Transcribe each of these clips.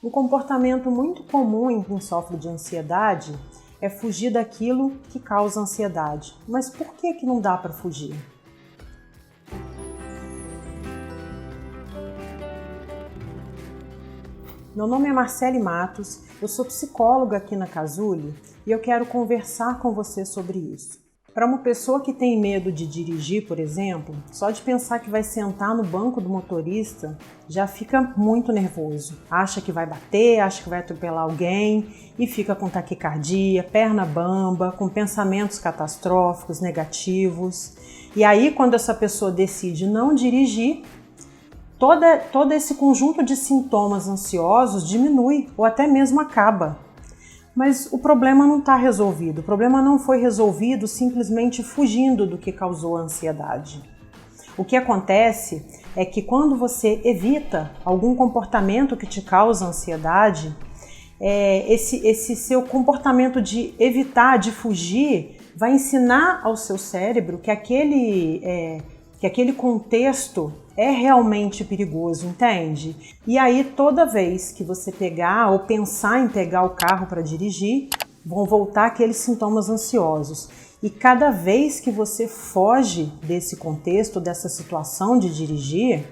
Um comportamento muito comum em quem sofre de ansiedade é fugir daquilo que causa ansiedade. Mas por que não dá para fugir? Meu nome é Marcele Matos, eu sou psicóloga aqui na Cazuli e eu quero conversar com você sobre isso. Para uma pessoa que tem medo de dirigir, por exemplo, só de pensar que vai sentar no banco do motorista já fica muito nervoso. Acha que vai bater, acha que vai atropelar alguém e fica com taquicardia, perna bamba, com pensamentos catastróficos, negativos. E aí, quando essa pessoa decide não dirigir, todo esse conjunto de sintomas ansiosos diminui ou até mesmo acaba. Mas o problema não está resolvido, o problema não foi resolvido simplesmente fugindo do que causou a ansiedade. O que acontece é que quando você evita algum comportamento que te causa ansiedade, esse seu comportamento de evitar, de fugir, vai ensinar ao seu cérebro que aquele contexto é realmente perigoso, entende? E aí toda vez que você pegar ou pensar em pegar o carro para dirigir, vão voltar aqueles sintomas ansiosos. E cada vez que você foge desse contexto, dessa situação de dirigir,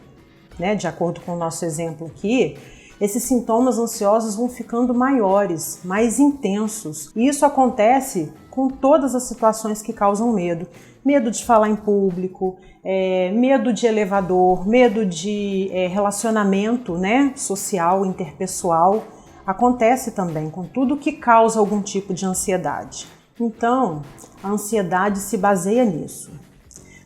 né, de acordo com o nosso exemplo aqui, esses sintomas ansiosos vão ficando maiores, mais intensos. E isso acontece com todas as situações que causam medo. Medo de falar em público, medo de elevador, medo de relacionamento, né, social, interpessoal. Acontece também com tudo que causa algum tipo de ansiedade. Então, a ansiedade se baseia nisso.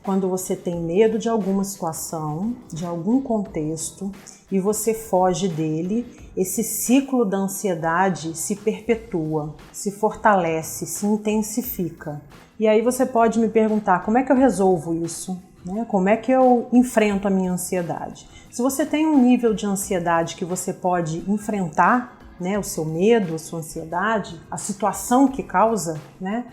Quando você tem medo de alguma situação, de algum contexto, e você foge dele, esse ciclo da ansiedade se perpetua, se fortalece, se intensifica. E aí você pode me perguntar, como é que eu resolvo isso? Né? Como é que eu enfrento a minha ansiedade? Se você tem um nível de ansiedade que você pode enfrentar, né, o seu medo, a sua ansiedade, a situação que causa, né,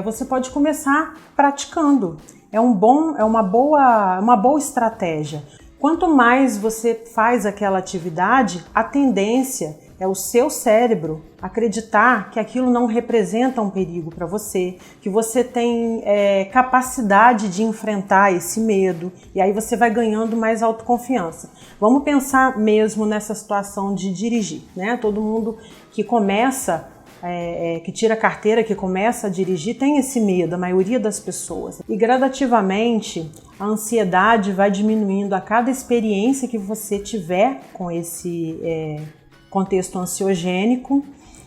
você pode começar praticando. É uma boa estratégia. Quanto mais você faz aquela atividade, a tendência é o seu cérebro acreditar que aquilo não representa um perigo para você, que você tem capacidade de enfrentar esse medo, e aí você vai ganhando mais autoconfiança. Vamos pensar mesmo nessa situação de dirigir, né? Todo mundo que começa que tira a carteira, que começa a dirigir, tem esse medo, a maioria das pessoas. E gradativamente a ansiedade vai diminuindo a cada experiência que você tiver com esse contexto ansiogênico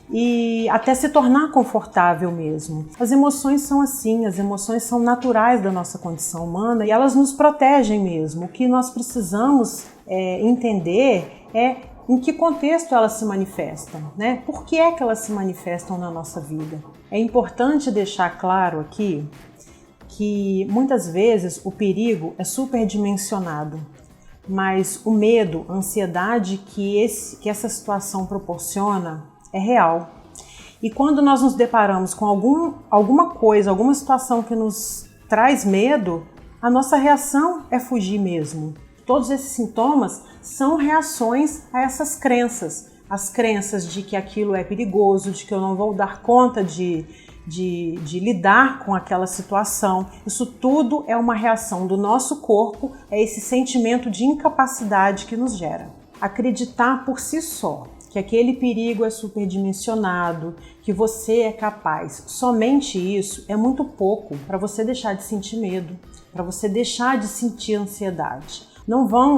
e até se tornar confortável mesmo. As emoções são assim, as emoções são naturais da nossa condição humana e elas nos protegem mesmo. O que nós precisamos entender é em que contexto elas se manifestam, né? Por que é que elas se manifestam na nossa vida? É importante deixar claro aqui que muitas vezes o perigo é superdimensionado, mas o medo, a ansiedade que essa situação proporciona é real. E quando nós nos deparamos com alguma coisa, alguma situação que nos traz medo, a nossa reação é fugir mesmo. Todos esses sintomas são reações a essas crenças. As crenças de que aquilo é perigoso, de que eu não vou dar conta de lidar com aquela situação. Isso tudo é uma reação do nosso corpo, é esse sentimento de incapacidade que nos gera. Acreditar por si só que aquele perigo é superdimensionado, que você é capaz, somente isso é muito pouco para você deixar de sentir medo, para você deixar de sentir ansiedade.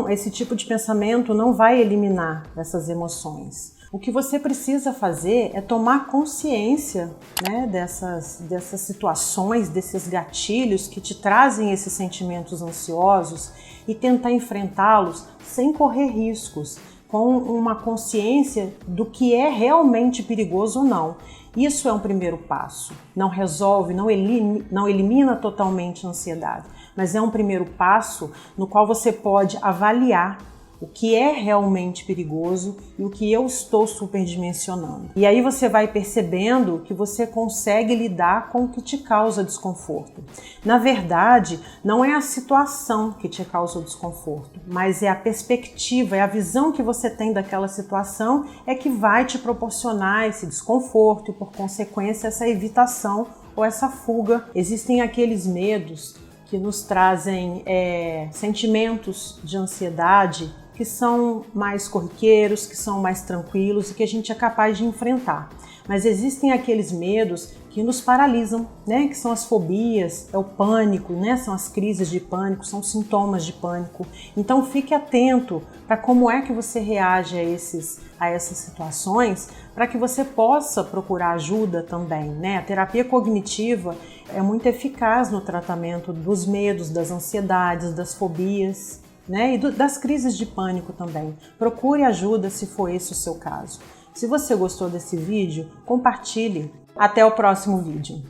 Esse tipo de pensamento não vai eliminar essas emoções. O que você precisa fazer é tomar consciência, né, dessas situações, desses gatilhos que te trazem esses sentimentos ansiosos e tentar enfrentá-los sem correr riscos, com uma consciência do que é realmente perigoso ou não. Isso é um primeiro passo. Não resolve, não elimina totalmente a ansiedade, mas é um primeiro passo no qual você pode avaliar o que é realmente perigoso e o que eu estou superdimensionando. E aí você vai percebendo que você consegue lidar com o que te causa desconforto. Na verdade, não é a situação que te causa o desconforto, mas é a perspectiva, é a visão que você tem daquela situação é que vai te proporcionar esse desconforto e, por consequência, essa evitação ou essa fuga. Existem aqueles medos que nos trazem sentimentos de ansiedade que são mais corriqueiros, que são mais tranquilos e que a gente é capaz de enfrentar. Mas existem aqueles medos que nos paralisam, né? Que são as fobias, é o pânico, né? São as crises de pânico, são sintomas de pânico. Então fique atento para como é que você reage a essas situações, para que você possa procurar ajuda também, né? A terapia cognitiva é muito eficaz no tratamento dos medos, das ansiedades, das fobias, né? E das crises de pânico também. Procure ajuda se for esse o seu caso. Se você gostou desse vídeo, compartilhe. Até o próximo vídeo.